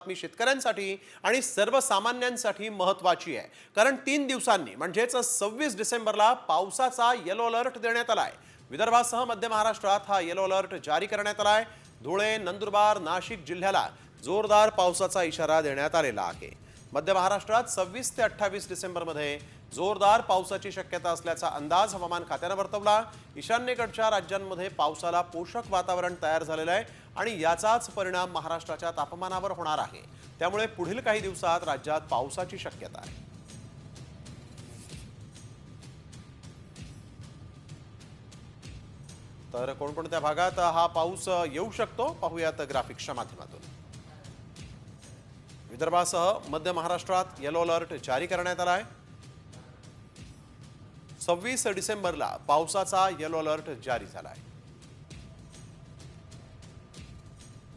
बातमी शेतकऱ्यांसाठी आणि सर्वसामान्यांसाठी महत्त्वाची आहे, कारण 3 दिवसांनी म्हणजेच 26 डिसेंबरला पावसाचा येलो अलर्ट देण्यात आला आहे। विदर्भासह मध्य महाराष्ट्रात हा येलो अलर्ट जारी करण्यात आला आहे। धुळे, नंदुरबार, नाशिक जिल्ह्याला जोरदार पावसाचा इशारा देण्यात आलेला आहे। मध्य महाराष्ट्रात 26 ते 28 डिसेंबरमध्ये जोरदार पावसाची शक्यता असल्याचा अंदाज हवामान खात्याने वर्तवला। ईशान्येकडच्या राज्यांमध्ये पावसाला पोषक वातावरण तयार झालेले आहे आणि याचाच परिणाम महाराष्ट्राच्या तापमानावर होणार आहे। त्यामुळे पुढील काही दिवसात राज्यात पावसाची शक्यता आहे। तर कोणकोणत्या भागात हा पाऊस येऊ शकतो पाहूयात ग्राफिक्सच्या माध्यमातून। विदर्भासह मध्य महाराष्ट्रात येलो अलर्ट जारी करण्यात आला आहे। 26 डिसेंबरला पावसाचा येलो अलर्ट जारी झाला आहे।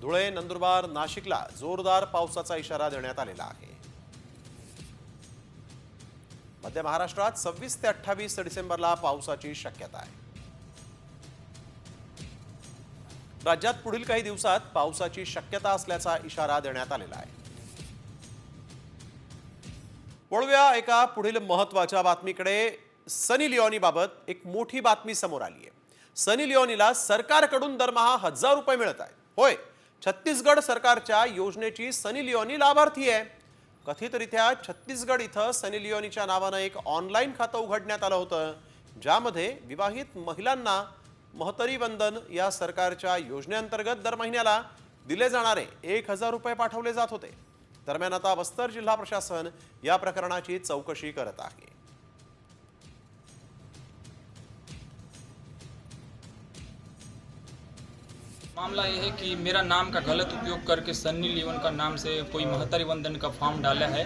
धुळे, नंदुरबार, नाशिकला जोरदार पावसाचा इशारा देण्यात आलेला आहे। मध्य महाराष्ट्रात 26 ते 28 डिसेंबरला पावसाची शक्यता आहे। राज्यात पुढील काही दिवसात पावसाची शक्यता असल्याचा इशारा देण्यात आलेला आहे। वळूया एका पुढील महत्त्वाच्या बातमीकडे। सनी लिओनीबाबत एक मोठी बातमी समोर आली आहे। सनी लिओनीला सरकारकडून दरमहा 1000 रुपये मिळत आहेत। होय, छत्तीसगड सरकारच्या योजनेची सनी लिओनी लाभार्थी आहे। कथितरित्या छत्तीसगड इथं सनी लिओनीच्या नावानं एक ऑनलाईन खातं उघडण्यात आलं होतं, ज्यामध्ये विवाहित महिलांना महतरी वंदन या सरकारच्या योजनेअंतर्गत दर महिन्याला दिले जाणारे 1000 रुपये पाठवले जात होते। दरम्यान आता बस्तर जिल्हा प्रशासन या प्रकरणाची चौकशी करत आहे। मामला यह है कि मेरा नाम का गलत उपयोग करके सन्नी लियोन का नाम से कोई महतरी वंदन का फॉर्म डाला है।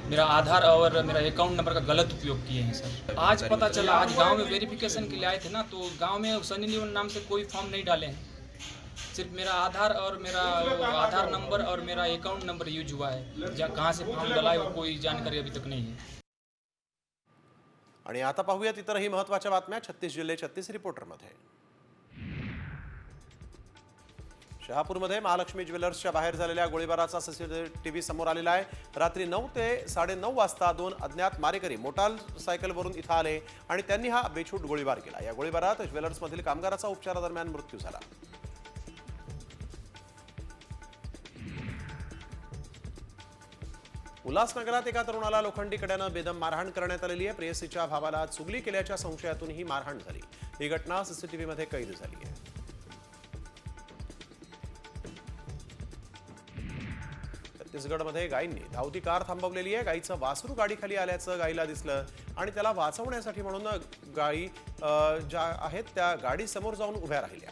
मेरा आधार और मेरा अकाउंट नंबर का गलत उपयोग किए हैं सर। आज पता चला, आज गांव में वेरिफिकेशन के लिए आए थे ना, तो गांव में सन्नी लियोन नाम से कोई फॉर्म नहीं डाले हैं। सिर्फ मेरा आधार और मेरा आधार नंबर और मेरा अकाउंट नंबर यूज हुआ है। कहाँ से फॉर्म डाला है वो कोई जानकारी अभी तक नहीं है। आणि आता पाहूयात इतरही महत्त्वाच्या बातम्या 36 जिल्हे 36 रिपोर्टरमध्ये। शहापूरमध्ये महालक्ष्मी ज्वेलर्सच्या बाहेर झालेल्या गोळीबाराचा सीसीटीव्ही समोर आलेला आहे। रात्री 9 ते 9:30 वाजता 2 अज्ञात मारेकरी मोटारसायकलवरून इथं आले आणि त्यांनी हा बेछूट गोळीबार केला। या गोळीबारात ज्वेलर्समधील कामगाराचा उपचारादरम्यान मृत्यू झाला। उल्हासनगरात एका तरुणाला लोखंडी कड्यानं बेदम मारहाण करण्यात आलेली आहे। प्रेयसीच्या भावाला चुगली केल्याच्या संशयातून ही मारहाण झाली। ही घटना सीसीटीव्ही मध्ये कैद झाली आहे। छत्तीसगडमध्ये गायींनी धावती कार थांबवलेली आहे। गायीचं वासरू गाडीखाली आल्याचं गायीला दिसलं आणि त्याला वाचवण्यासाठी म्हणून गायी ज्या आहेत त्या गाडी समोर जाऊन उभ्या राहिल्या।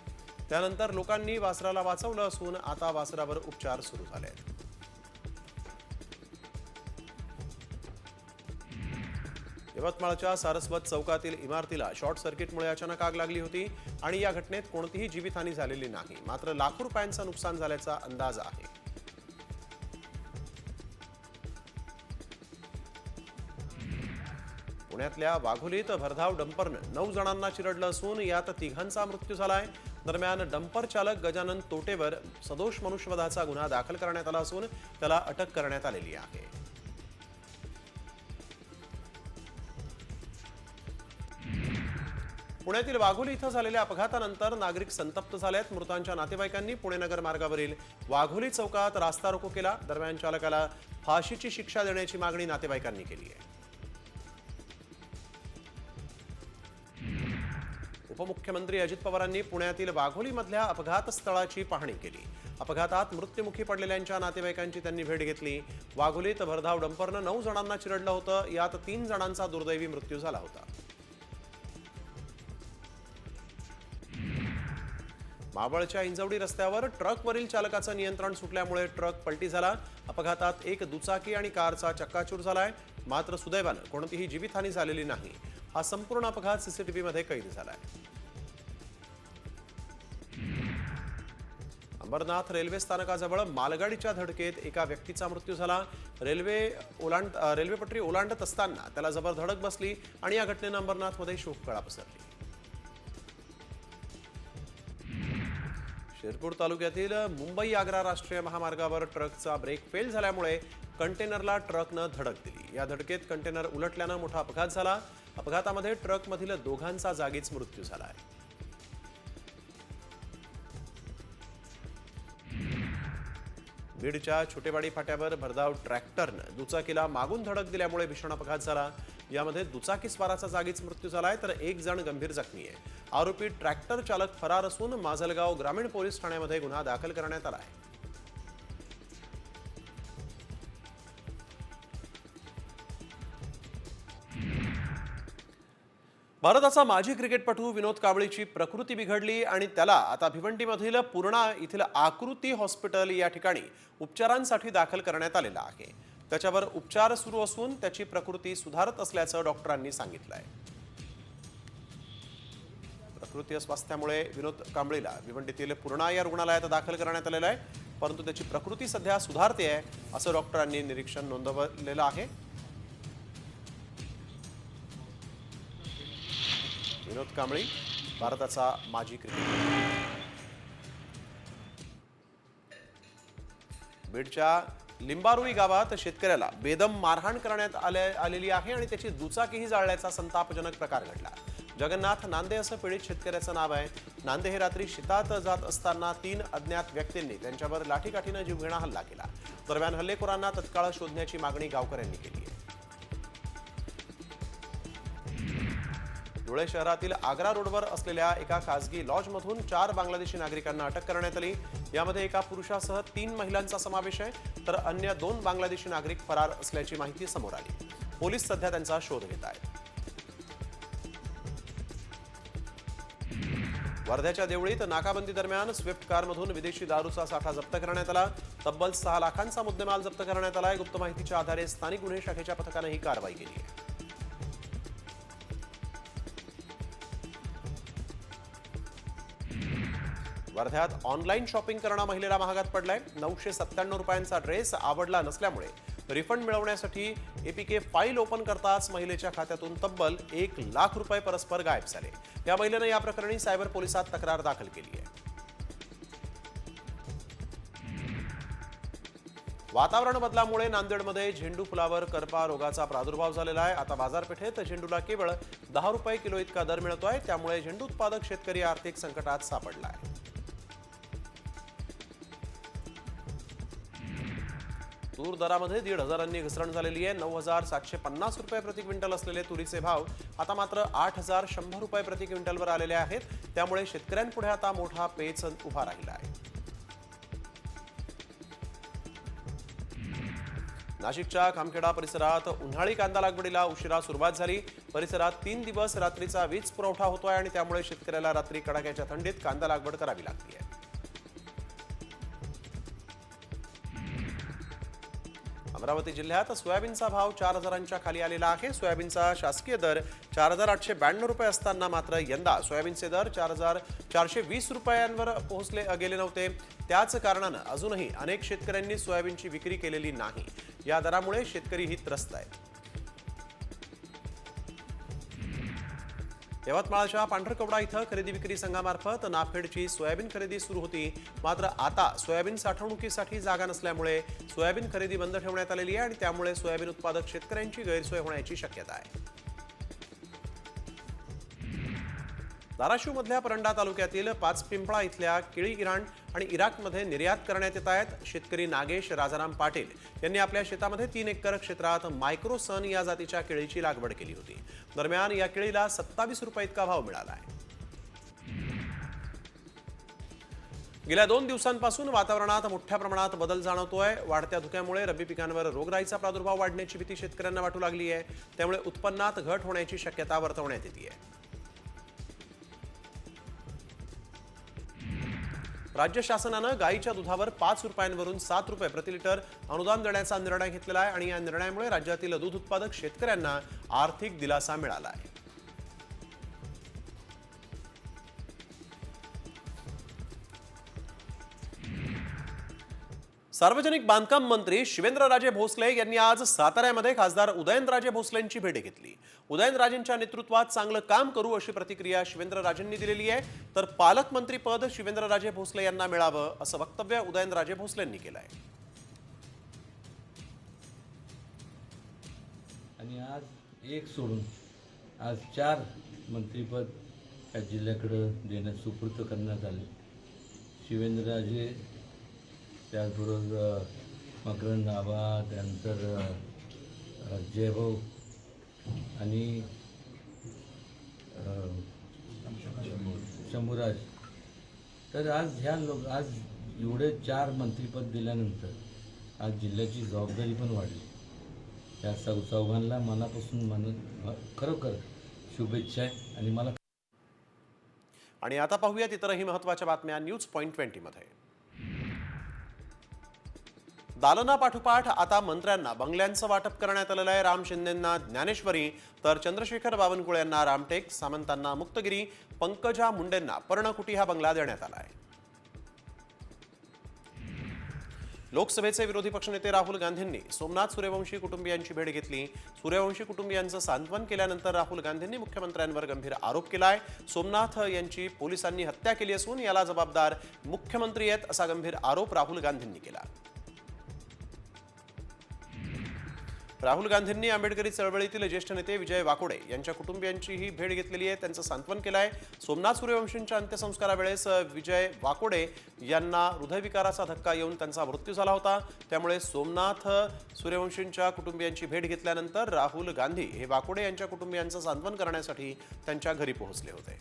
त्यानंतर लोकांनी वासराला वाचवलं असून आता वासरावर उपचार सुरू झाले आहेत। यवतमाळच्या सारस्वत चौकातील इमारतीला शॉर्ट सर्किटमुळे अचानक आग लागली होती आणि या घटनेत कोणतीही जीवितहानी झालेली नाही, मात्र लाखो रुपयांचं नुकसान झाल्याचा अंदाज आहे। पुण्यातल्या वाघोलीत भरधाव डंपरनं 9 जणांना चिरडलं असून यात 3घांचा मृत्यू झालाय। दरम्यान डंपर चालक गजानन तोटेवर सदोष मनुष्यवधाचा गुन्हा दाखल करण्यात आला असून त्याला अटक करण्यात आलेली आहे। पुण्यातील वाघोली इथं झालेल्या अपघातानंतर नागरिक संतप्त झालेत। मृतांच्या नातेवाईकांनी पुणे नगर मार्गावरील वाघोली चौकात रास्ता रोको केला। दरम्यान चालकाला फाशीची शिक्षा देण्याची मागणी नातेवाईकांनी केली आहे। उपमुख्यमंत्री अजित पवारांनी पुण्यातील वाघोलीमधल्या अपघात स्थळाची पाहणी केली। अपघातात मृत्युमुखी पडलेल्यांच्या नातेवाईकांची त्यांनी भेट घेतली। वाघोलीत भरधाव डंपरनं 9 जणांना चिरडलं होतं, यात 3 जणांचा दुर्दैवी मृत्यू झाला होता। मावळच्या इंजवडी रस्त्यावर ट्रकवरील चालकाचं नियंत्रण सुटल्यामुळे ट्रक पलटी झाला। अपघातात एक दुचाकी आणि कारचा चक्काचूर झालाय, मात्र सुदैवानं कोणतीही जीवितहानी झालेली नाही। हा संपूर्ण अपघात सीसीटीव्ही मध्ये कैद झालाय। अंबरनाथ रेल्वे स्थानकाजवळ मालगाडीच्या धडकेत एका व्यक्तीचा मृत्यू झाला। रेल्वेपट्टी ओलांडत असताना त्याला जबर धडक बसली आणि या घटनेनं अंबरनाथमध्ये शोककळा पसरली। शिरपूर तालुक्यातील मुंबई आग्रा राष्ट्रीय महामार्गावर ट्रकचा ब्रेक फेल झाल्यामुळे कंटेनरला ट्रकनं धडक दिली। या धडकेत कंटेनर उलटल्यानं मोठा अपघात झाला। अपघातामध्ये ट्रकमधील दोघांचा जागीच मृत्यू झाला आहे। बीडच्या छोटेवाडी फाट्यावर भरधाव ट्रॅक्टरनं दुचाकीला मागून धडक दिल्यामुळे भीषण अपघात झाला। यामध्ये दुचाकीस्वाराचा जागीच मृत्यू झालाय तर एक जण गंभीर जखमी आहे। आरोपी ट्रॅक्टर चालक फरार असून माजलगाव ग्रामीण पोलीस ठाण्यामध्ये गुन्हा दाखल करण्यात आला आहे। भारताचा माजी क्रिकेटपटू विनोद कांबळीची प्रकृती बिघडली आणि त्याला आता भिवंडीमधील पूर्णा येथील आकृती हॉस्पिटल या ठिकाणी उपचारांसाठी दाखल करण्यात आलेला आहे। त्याच्यावर उपचार सुरू असून त्याची प्रकृती सुधारत असल्याचं डॉक्टरांनी सांगितलं आहे। प्रकृती अस्वास्थ्यामुळे विनोद कांबळीला भिवंडीतील पूर्णा या रुग्णालयात दाखल करण्यात आलेलं आहे, परंतु त्याची प्रकृती सध्या सुधारते आहे असं डॉक्टरांनी निरीक्षण नोंदवलेलं आहे। विनोद कांबळी भारताचा माजी क्रिकेटर। बीडच्या लिंबारुई गावात शेतकऱ्याला बेदम मारहाण करण्यात आलेली आहे आणि त्याची दुचाकीही जाळल्याचा संतापजनक प्रकार घडला। जगन्नाथ नांदे असं पीडित शेतकऱ्याचं नाव आहे। नांदे हे रात्री शेतात जात असताना 3 अज्ञात व्यक्तींनी त्यांच्यावर लाठीकाठीनं जीवघेणा हल्ला केला। दरम्यान हल्लेखोरांना तत्काळ शोधण्याची मागणी गावकऱ्यांनी केली आहे। धुळे शहरातील आग्रा रोडवर असलेल्या एका खासगी लॉजमधून 4 बांगलादेशी नागरिकांना अटक करण्यात आली। यामध्ये एका पुरुषासह 3 महिलांचा समावेश आहे तर अन्य 2 बांगलादेशी नागरिक फरार असल्याची माहिती समोर आली। पोलीस सध्या त्यांचा शोध घेत आहेत। वर्ध्याच्या देवळीत नाकाबंदी दरम्यान स्विफ्ट कारमधून विदेशी दारूचा साठा जप्त करण्यात आला। तब्बल 6 लाखांचा मुद्देमाल जप्त करण्यात आला आहे। गुप्त माहितीच्या आधारे स्थानिक गुन्हे शाखेच्या पथकाने ही कारवाई केली आहे। वर्ध्यात ऑनलाईन शॉपिंग करणं महिलेला महागात पडलाय। 997 रुपयांचा ड्रेस आवडला नसल्यामुळे रिफंड मिळवण्यासाठी एपीके फाईल ओपन करताच महिलेच्या खात्यातून तब्बल 1 लाख रुपये परस्पर गायब झाले। या महिलेनं या प्रकरणी सायबर पोलिसात तक्रार दाखल केली आहे। वातावरण बदलामुळे नांदेडमध्ये झेंडू फुलावर करपा रोगाचा प्रादुर्भाव झालेला आहे। आता बाजारपेठेत झेंडूला केवळ 10 रुपये किलो इतका दर मिळतोय, त्यामुळे झेंडू उत्पादक शेतकरी आर्थिक संकटात सापडला आहे। तूर दरामध्ये 1,500 घसरण झालेली आहे। 9,750 रुपये प्रति क्विंटल असलेले तुरीचे भाव आता मात्र 8,100 रुपये प्रति क्विंटलवर आलेले आहेत। त्यामुळे शेतकऱ्यांपुढे आता मोठा पेच उभा राहिला आहे। नाशिकच्या खामखेडा परिसरात उन्हाळी कांदा लागवडीला उशिरा सुरुवात झाली। परिसरात 3 दिवस रात्रीचा वीज पुरवठा होतोय आणि त्यामुळे शेतकऱ्याला रात्री कडाक्याच्या थंडीत कांदा लागवड करावी लागते आहे। अमरावती जिल्ह्यात सोयाबीनचा भाव 4,000च्या खाली आलेला आहे। सोयाबीनचा शासकीय दर 4,892 रुपये असताना मात्र यंदा सोयाबीनचे दर 4,420 रुपयांवर गेले नव्हते। त्याच कारणानं अजूनही अनेक शेतकऱ्यांनी सोयाबीनची विक्री केलेली नाही। या दरामुळे शेतकरीही त्रस्त आहेत। यवतमाळच्या पांढरकवडा इथं खरेदी विक्री संघामार्फत नाफेडची सोयाबीन खरेदी सुरू होती, मात्र आता सोयाबीन साठवणुकीसाठी जागा नसल्यामुळे सोयाबीन खरेदी बंद ठेवण्यात आलेली आहे आणि त्यामुळे सोयाबीन उत्पादक शेतकऱ्यांची गैरसोय होण्याची शक्यता आहे। धाराशिवमधल्या परंडा तालुक्यातील 5 पिंपळा इथल्या केळी इराण आणि इराकमध्ये निर्यात करण्यात येत आहेत। शेतकरी नागेश राजाराम पाटील यांनी आपल्या शेतामध्ये 3 एकर क्षेत्रात मायक्रोसन या जातीच्या केळीची लागवड केली होती। दरम्यान या केळीला 27 रुपये इतका भाव मिळाला आहे। गेल्या 2 दिवसांपासून वातावरणात मोठ्या प्रमाणात बदल जाणवतोय। वाढत्या धुक्यामुळे रब्बी पिकांवर रोगराईचा प्रादुर्भाव वाढण्याची भीती शेतकऱ्यांना वाटू लागली आहे। त्यामुळे उत्पन्नात घट होण्याची शक्यता वर्तवण्यात येते आहे। राज्य शासनानं गाईच्या दुधावर 5 रुपयांवरून 7 रुपये प्रति लिटर अनुदान देण्याचा निर्णय घेतलेला आहे आणि या निर्णयामुळे राज्यातील दूध उत्पादक शेतकऱ्यांना आर्थिक दिलासा मिळाला आहे। सार्वजनिक बांधकाम मंत्री शिवेंद्रराजे भोसले यांनी आज साताऱ्यामध्ये खासदार उदयनराजे भोसलेंची भेट घेतली। उदयनराजेंच्या नेतृत्वात चांगलं काम करू अशी प्रतिक्रिया शिवेंद्रराजेंनी दिलेली आहे, तर पालकमंत्री पद शिवेंद्रराजे भोसले यांना मिळावं असं वक्तव्य उदयनराजे भोसलेंनी केलं आहे। आणि आज एक सोडून आज 4 मंत्रिपद या जिल्ह्याकडे देण्यास सुपूर्द करण्यात आले। शिवेंद्रराजे, त्याचबरोबर मकरंद आबा, त्यानंतर जयभाऊ आणि शंभूराज। तर आज आज एवढे 4 मंत्रिपद दिल्यानंतर आज जिल्ह्याची जबाबदारी पण वाढली। या चौघांना मनापासून खरोखर शुभेच्छा आहे आणि मला। आणि आता पाहूयात इतरही महत्त्वाच्या बातम्या न्यूज पॉइंट 20 मध्ये। दालनापाठोपाठ आता मंत्र्यांना बंगल्यांचं वाटप करण्यात आलेलं आहे। राम शिंदेंना ज्ञानेश्वरी, तर चंद्रशेखर बावनकुळे यांना रामटेक, सामंतांना मुक्तगिरी, पंकजा मुंडेंना पर्णकुटी हा बंगला देण्यात आला आहे। लोकसभेचे विरोधी पक्षनेते राहुल गांधींनी सोमनाथ सूर्यवंशी कुटुंबियांची भेट घेतली। सूर्यवंशी कुटुंबियांचं सांत्वन केल्यानंतर राहुल गांधींनी मुख्यमंत्र्यांवर गंभीर आरोप केलाय। सोमनाथ यांची पोलिसांनी हत्या केली असून याला जबाबदार मुख्यमंत्री आहेत असा गंभीर आरोप राहुल गांधींनी केला। राहुल गांधींनी आंबेडकरी चळवळीतील ज्येष्ठ नेते विजय वाकोडे यांच्या कुटुंबियांचीही भेट घेतलेली आहे, त्यांचं सांत्वन केलं आहे। सोमनाथ सूर्यवंशींच्या अंत्यसंस्कारावेळेस विजय वाकोडे यांना हृदयविकाराचा धक्का येऊन त्यांचा मृत्यू झाला होता, त्यामुळे सोमनाथ सूर्यवंशींच्या कुटुंबियांची भेट घेतल्यानंतर राहुल गांधी हे वाकोडे यांच्या कुटुंबियांचं सांत्वन करण्यासाठी त्यांच्या घरी पोहोचले होते।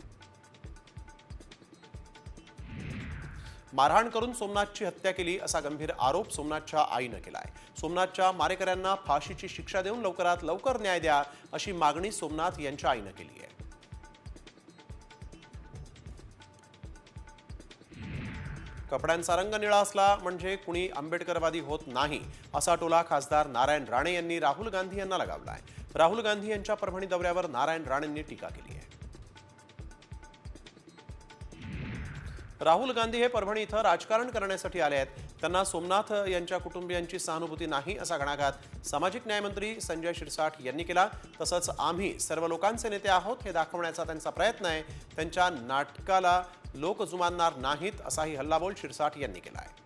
मारहाण करून सोमनाथची हत्या केली असा गंभीर आरोप सोमनाथच्या आईनं केलाय। सोमनाथच्या मारेकऱ्यांना फाशीची शिक्षा देऊन लवकरात लवकर न्याय द्या अशी मागणी सोमनाथ यांच्या आईनं केली आहे। कपड्यांचा रंग निळा असला म्हणजे कुणी आंबेडकरवादी होत नाही असा टोला खासदार नारायण राणे यांनी राहुल गांधी यांना लगावलाय। राहुल गांधी यांच्या परभणी दौऱ्यावर नारायण राणेंनी टीका केली आहे। राहुल गांधी हे परभणी इथं राजकारण करण्यासाठी आले आहेत, त्यांना सोमनाथ यांच्या कुटुंबियांची सहानुभूती नाही असा घणाघात सामाजिक न्यायमंत्री संजय शिरसाट यांनी केला। तसंच आम्ही सर्व लोकांचे नेते आहोत हे दाखवण्याचा त्यांचा प्रयत्न आहे, त्यांच्या नाटकाला लोक जुमानणार नाहीत असाही हल्लाबोल शिरसाट यांनी केला आहे।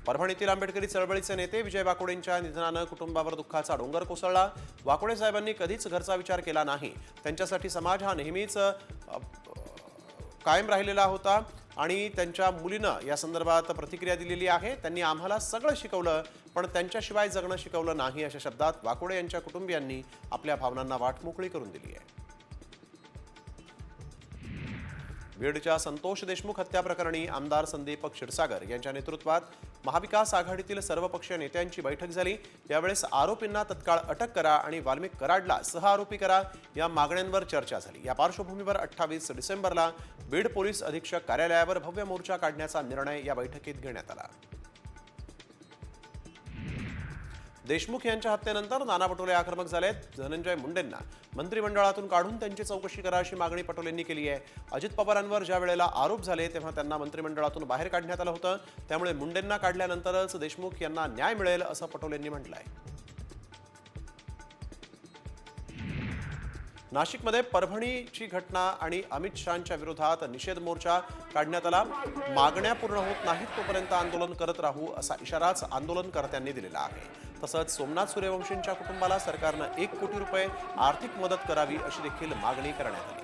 परभणीतील आंबेडकरी चळवळीचे नेते विजय वाकोडेंच्या निधनानं कुटुंबावर दुःखाचा डोंगर कोसळला। वाकोडे साहेबांनी कधीच घरचा विचार केला नाही, त्यांच्यासाठी समाज हा नेहमीच कायम राहिलेला होता आणि त्यांच्या मुलीनं या संदर्भात प्रतिक्रिया दिलेली आहे। त्यांनी आम्हाला सगळं शिकवलं पण त्यांच्याशिवाय जगणं शिकवलं नाही अशा शब्दात वाकोडे यांच्या कुटुंबियांनी आपल्या भावनांना वाट मोकळी करून दिली आहे। बीडच्या संतोष देशमुख हत्या प्रकरणी आमदार संदीप क्षीरसागर यांच्या नेतृत्वात महाविकास आघाडीतील सर्वपक्षीय नेत्यांची बैठक झाली। यावेळेस आरोपींना तत्काळ अटक करा आणि वाल्मिक कराडला सहआरोपी करा या मागण्यांवर चर्चा झाली। या पार्श्वभूमीवर 28 डिसेंबरला बीड पोलीस अधीक्षक कार्यालयावर भव्य मोर्चा काढण्याचा निर्णय या बैठकीत घेण्यात आला। देशमुख यांच्या हत्येनंतर नाना पटोले आक्रमक झालेत। धनंजय मुंडेंना मंत्रिमंडळातून काढून त्यांची चौकशी करा अशी मागणी पटोलेंनी केली आहे। अजित पवारांवर ज्या वेळेला आरोप झाले तेव्हा त्यांना मंत्रिमंडळातून बाहेर काढण्यात आलं होतं, त्यामुळे मुंडेंना काढल्यानंतरच देशमुख यांना न्याय मिळेल असं पटोलेंनी म्हटलंय। नाशिकमध्ये परभणीची घटना आणि अमित शहांच्या विरोधात निषेध मोर्चा काढण्यात आला। मागण्या पूर्ण होत नाहीत तोपर्यंत आंदोलन करत राहू असा इशाराच आंदोलनकर्त्यांनी दिलेला आहे। तसंच सोमनाथ सूर्यवंशींच्या कुटुंबाला सरकारनं 1 कोटी रुपये आर्थिक मदत करावी अशी देखील मागणी करण्यात आली।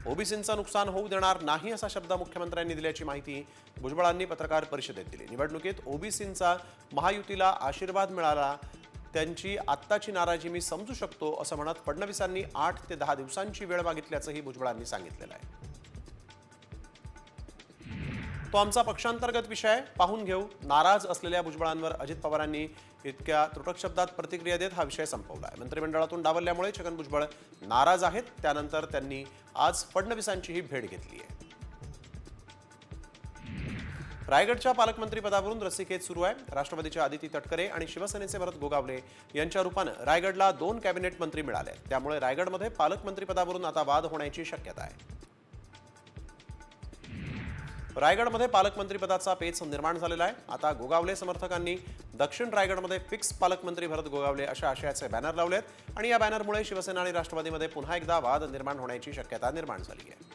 ओबीसींचं नुकसान होऊ देणार नाही असा शब्द मुख्यमंत्र्यांनी दिल्याची माहिती भुजबळांनी पत्रकार परिषदेत दिली। निवडणुकीत ओबीसींचा महायुतीला आशीर्वाद मिळाला, त्यांची आत्ताची नाराजी मी समजू शकतो असं म्हणत फडणवीसांनी 8 ते 10 दिवसांची वेळ मागितल्याचंही भुजबळांनी सांगितलेलं आहे। तो आमचा पक्षांतर्गत विषय पाहून घेऊ, नाराज असलेल्या भुजबळांवर अजित पवारांनी इतक्या तुटक शब्दात प्रतिक्रिया देत हा विषय संपवलाय। मंत्रिमंडळातून डावलल्यामुळे छगन भुजबळ नाराज आहेत, त्यानंतर त्यांनी आज फडणवीसांचीही भेट घेतली आहे। रायगडच्या पालकमंत्री पदावरून रस्सीखेच सुरू आहे। राष्ट्रवादीचे आदिती तटकरे आणि शिवसेनेचे भरत गोगावले यांच्या रूपानं रायगडला 2 कॅबिनेट मंत्री मिळाले, त्यामुळे रायगडमध्ये पालकमंत्री पदावरून आता वाद होण्याची शक्यता आहे। रायगडमध्ये पालकमंत्रीपदाचा पेच निर्माण झालेला आहे. आता गोगावले समर्थकांनी दक्षिण रायगडमध्ये फिक्स पालकमंत्री भरत गोगावले अशा आशयाचे बॅनर लावलेत आणि या बॅनरमुळे शिवसेना आणि राष्ट्रवादीमध्ये पुन्हा एकदा वाद निर्माण होण्याची शक्यता निर्माण झाली आहे.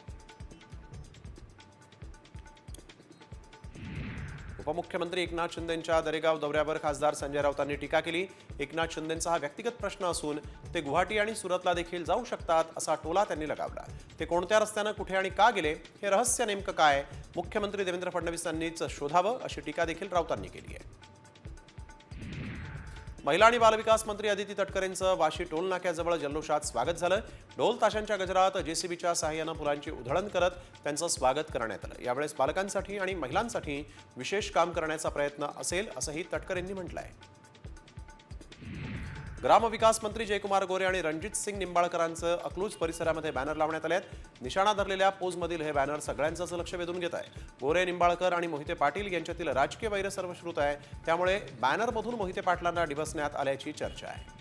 उपमुख्यमंत्री एकनाथ शिंदेंच्या दरेगाव दौऱ्यावर खासदार संजय राऊतांनी टीका केली. एकनाथ शिंदेंचा हा व्यक्तिगत प्रश्न असून ते गुवाहाटी आणि सुरतला देखील जाऊ शकतात असा टोला त्यांनी लगावला. ते कोणत्या रस्त्यानं कुठे आणि का गेले हे रहस्य नेमकं काय, मुख्यमंत्री देवेंद्र फडणवीस यांनीच शोधावं अशी टीका देखील राऊतांनी केली आहे. महिला आणि बालविकास मंत्री अदिती तटकरेंचं वाशी टोल नाक्याजवळ जल्लोषात स्वागत झालं. ढोल ताशांच्या गजरात जेसीबीच्या सहाय्यानं फुलांची उधळण करत त्यांचं स्वागत करण्यात आलं. यावेळेस बालकांसाठी आणि महिलांसाठी विशेष काम करण्याचा प्रयत्न असेल असंही तटकरेंनी म्हटलं आहे. ग्रामविकास मंत्री जयकुमार गोरे आणि रणजित सिंग निंबाळकरांचं अकलूज परिसरामध्ये बॅनर लावण्यात आले आहेत. निशाणा धरलेल्या पोजमधील हे बॅनर सगळ्यांचंच लक्ष वेधून घेत आहे. गोरे, निंबाळकर आणि मोहिते पाटील यांच्यातील राजकीय वैर सर्वश्रुत आहे. त्यामुळे बॅनरमधून मोहिते पाटलांना डिवसण्यात आल्याची चर्चा आहे.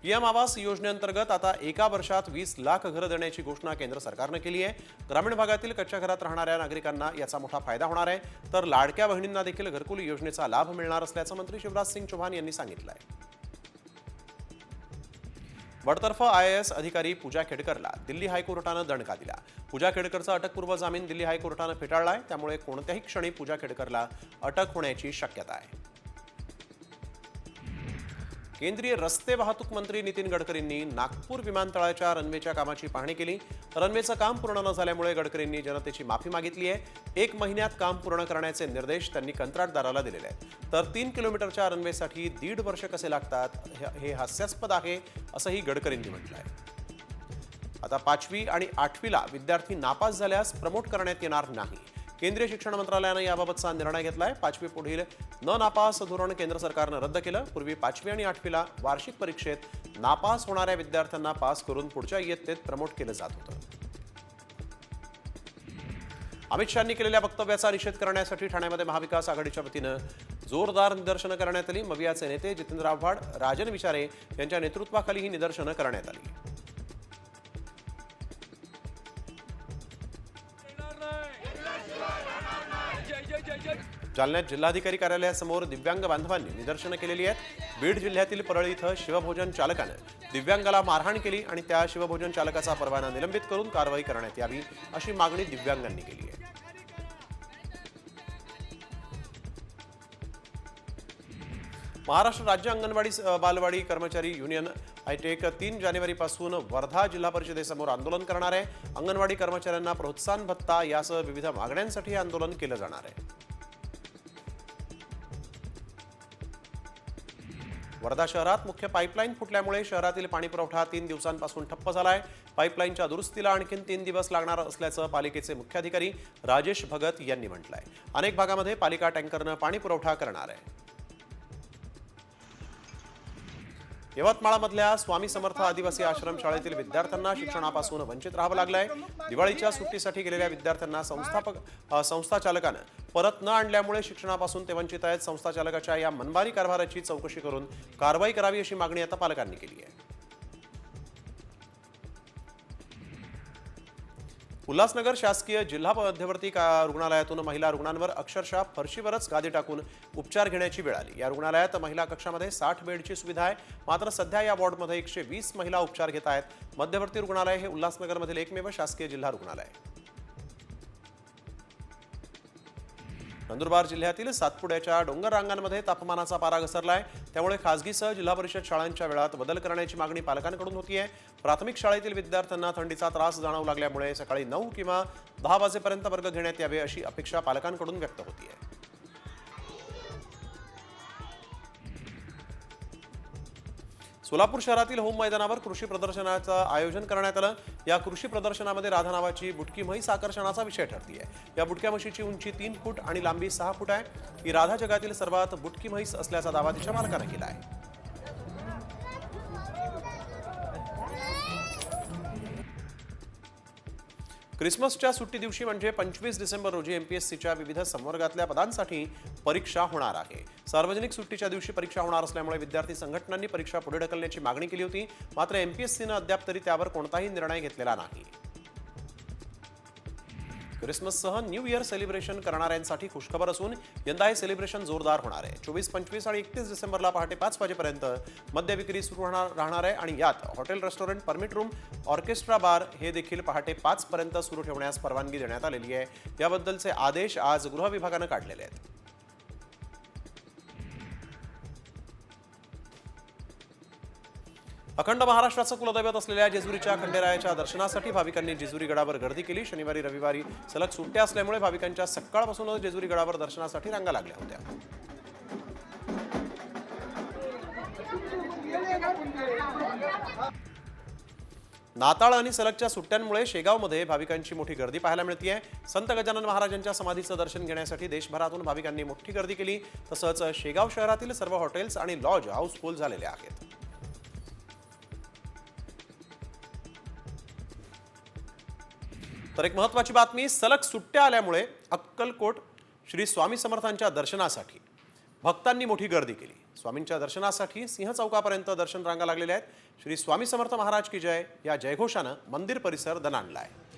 पीएम आवास योजनेअंतर्गत आता एका वर्षात 20 लाख घरं देण्याची घोषणा केंद्र सरकारनं केली आहे. ग्रामीण भागातील कच्च्या घरात राहणाऱ्या नागरिकांना याचा मोठा फायदा होणार आहे. तर लाडक्या बहिणींना देखील घरकुल योजनेचा लाभ मिळणार असल्याचं मंत्री शिवराज सिंग चौहान यांनी सांगितलं आहे. बडतर्फ IAS अधिकारी पूजा खेडकरला दिल्ली हायकोर्टानं दणका दिला. पूजा खेडकरचा अटकपूर्व जामीन दिल्ली हायकोर्टानं फेटाळलाय. त्यामुळे कोणत्याही क्षणी पूजा खेडकरला अटक होण्याची शक्यता आहे. केंद्रीय रस्ते वाहतूक मंत्री नितीन गडकरींनी नागपूर विमानतळाच्या रनवेच्या कामाची पाहणी केली. रनवेचं काम पूर्ण न झाल्यामुळे गडकरींनी जनतेची माफी मागितली आहे. 1 महिन्यात काम पूर्ण करण्याचे निर्देश त्यांनी कंत्राटदाराला दिलेले आहेत. तर 3 किलोमीटरच्या रनवेसाठी 1.5 वर्ष कसे लागतात हे हास्यास्पद आहे असंही गडकरींनी म्हटलं आहे. आता 5वी आणि 8वीला विद्यार्थी नापास झाल्यास प्रमोट करण्यात येणार नाही. केंद्रीय शिक्षण मंत्रालयानं याबाबतचा निर्णय घेतलाय. 5वी पुढील न नापास धोरण केंद्र सरकारनं रद्द केलं. पूर्वी 5वी आणि 8वीला वार्षिक परीक्षेत नापास होणाऱ्या विद्यार्थ्यांना पास करून पुढच्या इयत्तेत प्रमोट केलं जात होतं. अमित शहांनी केलेल्या वक्तव्याचा निषेध करण्यासाठी ठाण्यामध्ये महाविकास आघाडीच्या वतीनं जोरदार निदर्शनं करण्यात आली. मवियाचे नेते जितेंद्र आव्हाड, राजन विचारे यांच्या नेतृत्वाखाली ही निदर्शनं करण्यात आली. जालन्यात जिल्हाधिकारी कार्यालयासमोर दिव्यांग बांधवांनी निदर्शनं केलेली आहेत. बीड जिल्ह्यातील परळी इथं शिवभोजन चालकानं दिव्यांगाला मारहाण केली आणि त्या शिवभोजन चालकाचा परवाना निलंबित करून कारवाई करण्यात यावी अशी मागणी दिव्यांगांनी केली आहे. महाराष्ट्र राज्य अंगणवाडी बालवाडी कर्मचारी युनियन हायटेक 3 जानेवारीपासून वर्धा जिल्हा परिषदेसमोर आंदोलन करणार आहे. अंगणवाडी कर्मचाऱ्यांना प्रोत्साहन भत्ता यासह विविध मागण्यांसाठी आंदोलन केलं जाणार आहे. वर्धा शहरात मुख्य पाईपलाईन फुटल्यामुळे शहरातील पाणीपुरवठा 3 दिवसांपासून ठप्प झाला आहे. पाईपलाईनच्या दुरुस्तीला आणखीन 3 दिवस लागणार असल्याचं पालिकेचे मुख्याधिकारी राजेश भगत यांनी म्हटलं आहे. अनेक भागामध्ये पालिका टँकरनं पाणीपुरवठा करणार आहे. यवतमाळमधल्या स्वामी समर्थ आदिवासी आश्रम शाळेतील विद्यार्थ्यांना शिक्षणापासून वंचित राहावं लागलंय. दिवाळीच्या सुट्टीसाठी गेलेल्या विद्यार्थ्यांना संस्था चालकानं परत न आणल्यामुळे शिक्षणापासून ते वंचित आहेत. संस्था चालकाच्या या मनमानी कारभाराची चौकशी करून कारवाई करावी अशी मागणी आता पालकांनी केली आहे. उल्हासनगर शासकीय जिल्हा मध्यवर्ती रुग्णालयातून महिला रुग्णांवर अक्षरशः फरशीवरच गादी टाकून उपचार घेण्याची वेळ आली. या रुग्णालयात महिला कक्षामध्ये 60 बेडची सुविधा आहे. मात्र सध्या या वॉर्डमध्ये 120 महिला उपचार घेत आहेत. मध्यवर्ती रुग्णालय हे उल्हासनगरमधील एकमेव शासकीय जिल्हा रुग्णालय आहे. नंदुरबार जिल्ह्यातील सातपुड्याच्या डोंगर रांगांमध्ये तापमानाचा पारा घसरलाय. त्यामुळे खासगीसह जिल्हा परिषद शाळांच्या वेळात बदल करण्याची मागणी पालकांकडून होतीये. प्राथमिक शाळेतील विद्यार्थ्यांना थंडीचा त्रास जाणवू लागल्यामुळे सकाळी 9 किंवा 10 वाजेपर्यंत वर्ग घेण्यात यावे अशी अपेक्षा पालकांकडून व्यक्त होतीये. सोलापूर शहरातील होम मैदानावर कृषी प्रदर्शनाचं आयोजन करण्यात आलं. या कृषी प्रदर्शनामध्ये राधा नावाची बुटकी म्हैस आकर्षणाचा विषय ठरतीये. या बुटक्या म्हशीची उंची 3 फूट आणि लांबी 6 फूट आहे. ही राधा जगातील सर्वात बुटकी म्हैस असल्याचा दावा तिच्या मालकाने केला आहे. क्रिसमसच्या सुट्टी दिवशी म्हणजे 25 डिसेंबर रोजी MPSCच्या विविध संवर्गातल्या पदांसाठी परीक्षा होणार आहे. सार्वजनिक सुट्टीच्या दिवशी परीक्षा होणार असल्यामुळे विद्यार्थी संघटनांनी परीक्षा पुढे ढकलण्याची मागणी केली होती. मात्र MPSCनं अद्याप तरी त्यावर कोणताही निर्णय घेतलेला नाही. क्रिसमससह न्यू इयर सेलिब्रेशन करणाऱ्यांसाठी खुशखबर असून यंदा हे सेलिब्रेशन जोरदार होणार आहे. 24, 25 आणि 31 डिसेंबरला पहाटे 5 वाजेपर्यंत मद्य विक्री सुरू राहणार आहे आणि यात hotel, restaurant, permit room, orchestra, bar हे देखील पहाटे 5 पर्यंत सुरू ठेवण्यास परवानगी देण्यात आलेली आहे. याबद्दलचे आदेश आज गृह विभागानं काढलेले आहेत. अखंड महाराष्ट्राचं कुलदैवत असलेल्या जेजुरीच्या खंडेरायाच्या दर्शनासाठी भाविकांनी जेजुरी गडावर गर्दी केली. शनिवारी, रविवारी सलग सुट्ट्या असल्यामुळे भाविकांच्या सकाळपासूनच जेजुरी गडावर दर्शनासाठी रांगा लागल्या होत्या. नाताळ आणि सलगच्या सुट्ट्यांमुळे शेगावमध्ये भाविकांची मोठी गर्दी पाहायला मिळते. संत गजानन महाराजांच्या समाधीचं दर्शन घेण्यासाठी देशभरातून भाविकांनी मोठी गर्दी केली. तसंच शेगाव शहरातील सर्व हॉटेल्स आणि लॉज हाऊसफुल झालेले आहेत. तर एक महत्त्वाची बातमी, सलग सुट्ट्या आल्यामुळे अक्कलकोट श्री स्वामी समर्थांच्या दर्शनासाठी भक्तांनी मोठी गर्दी केली. स्वामींच्या दर्शनासाठी सिंह चौकापर्यंत दर्शन रांगा लागलेल्या आहेत. श्री स्वामी समर्थ महाराज की जय या जयघोषानं मंदिर परिसर दणाणला आहे.